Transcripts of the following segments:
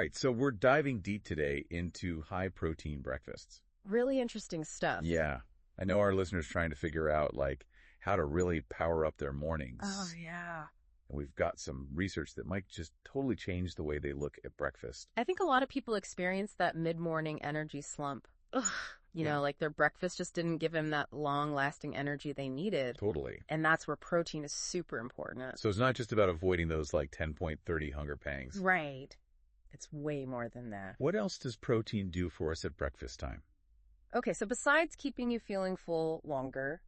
Right, so we're diving deep today into high-protein breakfasts. Really interesting stuff. Yeah, I know our listeners trying to figure out, how to really power up their mornings. Oh, yeah. And we've got some research that might just totally change the way they look at breakfast. I think a lot of people experience that mid-morning energy slump. Ugh. Like their breakfast just didn't give them that long-lasting energy they needed. Totally. And that's where protein is super important. So it's not just about avoiding those, 10.30 hunger pangs. Right. It's way more than that. What else does protein do for us at breakfast time? Okay, so besides keeping you feeling full longer,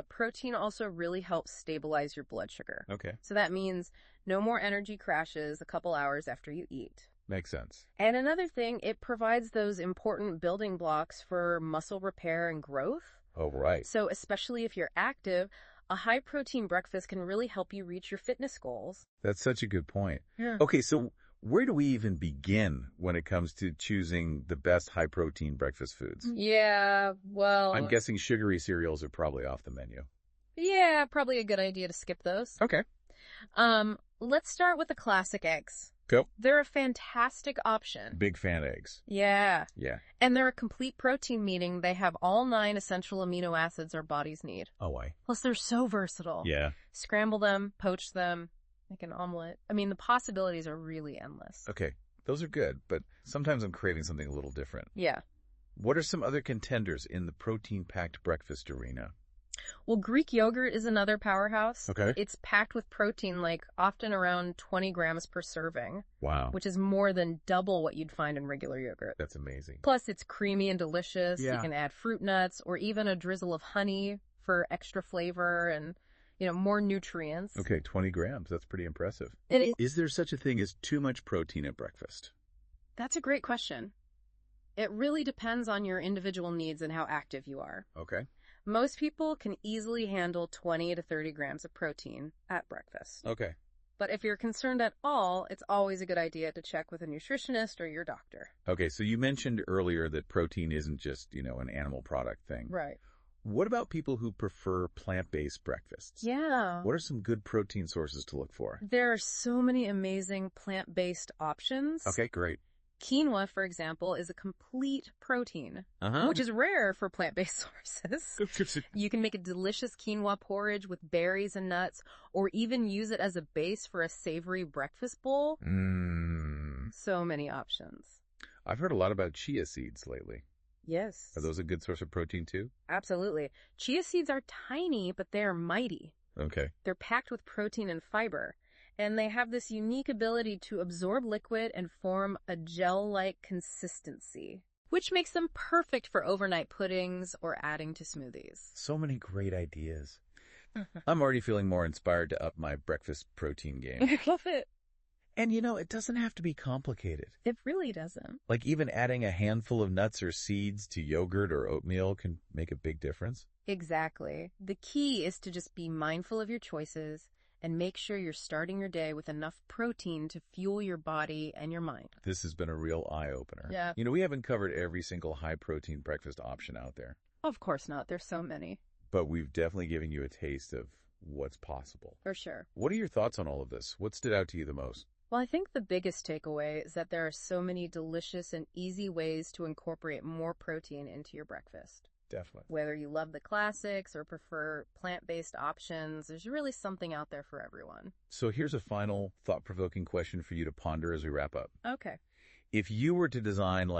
protein also really helps stabilize your blood sugar. Okay. So that means no more energy crashes a couple hours after you eat. Makes sense. And another thing, it provides those important building blocks for muscle repair and growth. Oh, right. So especially if you're active, a high-protein breakfast can really help you reach your fitness goals. That's such a good point. Yeah. Okay, so where do we even begin when it comes to choosing the best high-protein breakfast foods? Yeah, well... I'm guessing sugary cereals are probably off the menu. Yeah, probably a good idea to skip those. Okay. Let's start with the classic eggs. Go. They're a fantastic option. Big fan of eggs. Yeah. Yeah. And they're a complete protein, meaning they have all 9 essential amino acids our bodies need. Oh, why? Plus, they're so versatile. Yeah. Scramble them, poach them, make an omelet. I mean, the possibilities are really endless. Okay. Those are good, but sometimes I'm craving something a little different. Yeah. What are some other contenders in the protein-packed breakfast arena? Well, Greek yogurt is another powerhouse. Okay. It's packed with protein, often around 20 grams per serving. Wow. Which is more than double what you'd find in regular yogurt. That's amazing. Plus, it's creamy and delicious. Yeah. You can add fruit nuts or even a drizzle of honey for extra flavor and, more nutrients. Okay, 20 grams. That's pretty impressive. Is there such a thing as too much protein at breakfast? That's a great question. It really depends on your individual needs and how active you are. Okay. Most people can easily handle 20 to 30 grams of protein at breakfast. Okay. But if you're concerned at all, it's always a good idea to check with a nutritionist or your doctor. Okay, so you mentioned earlier that protein isn't just, an animal product thing. Right. What about people who prefer plant-based breakfasts? Yeah. What are some good protein sources to look for? There are so many amazing plant-based options. Okay, great. Quinoa, for example, is a complete protein, which is rare for plant-based sources. You can make a delicious quinoa porridge with berries and nuts, or even use it as a base for a savory breakfast bowl. So many options. I've heard a lot about chia seeds lately. Yes. Are those a good source of protein too? Absolutely. Chia seeds are tiny, but they are mighty. Okay. They're packed with protein and fiber. And they have this unique ability to absorb liquid and form a gel-like consistency, which makes them perfect for overnight puddings or adding to smoothies. So many great ideas. I'm already feeling more inspired to up my breakfast protein game. I love it. And it doesn't have to be complicated. It really doesn't. Even adding a handful of nuts or seeds to yogurt or oatmeal can make a big difference. Exactly. The key is to just be mindful of your choices and make sure you're starting your day with enough protein to fuel your body and your mind. This has been a real eye-opener. Yeah. We haven't covered every single high-protein breakfast option out there. Of course not. There's so many. But we've definitely given you a taste of what's possible. For sure. What are your thoughts on all of this? What stood out to you the most? Well, I think the biggest takeaway is that there are so many delicious and easy ways to incorporate more protein into your breakfast. Definitely. Whether you love the classics or prefer plant-based options, there's really something out there for everyone. So here's a final thought-provoking question for you to ponder as we wrap up. Okay. If you were to design,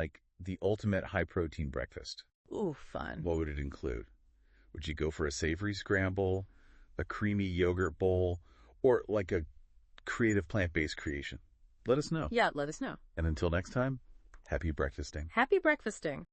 the ultimate high-protein breakfast, Ooh, fun. what would it include? Would you go for a savory scramble, a creamy yogurt bowl, or a creative plant-based creation? Let us know. Yeah, let us know. And until next time, happy breakfasting. Happy breakfasting.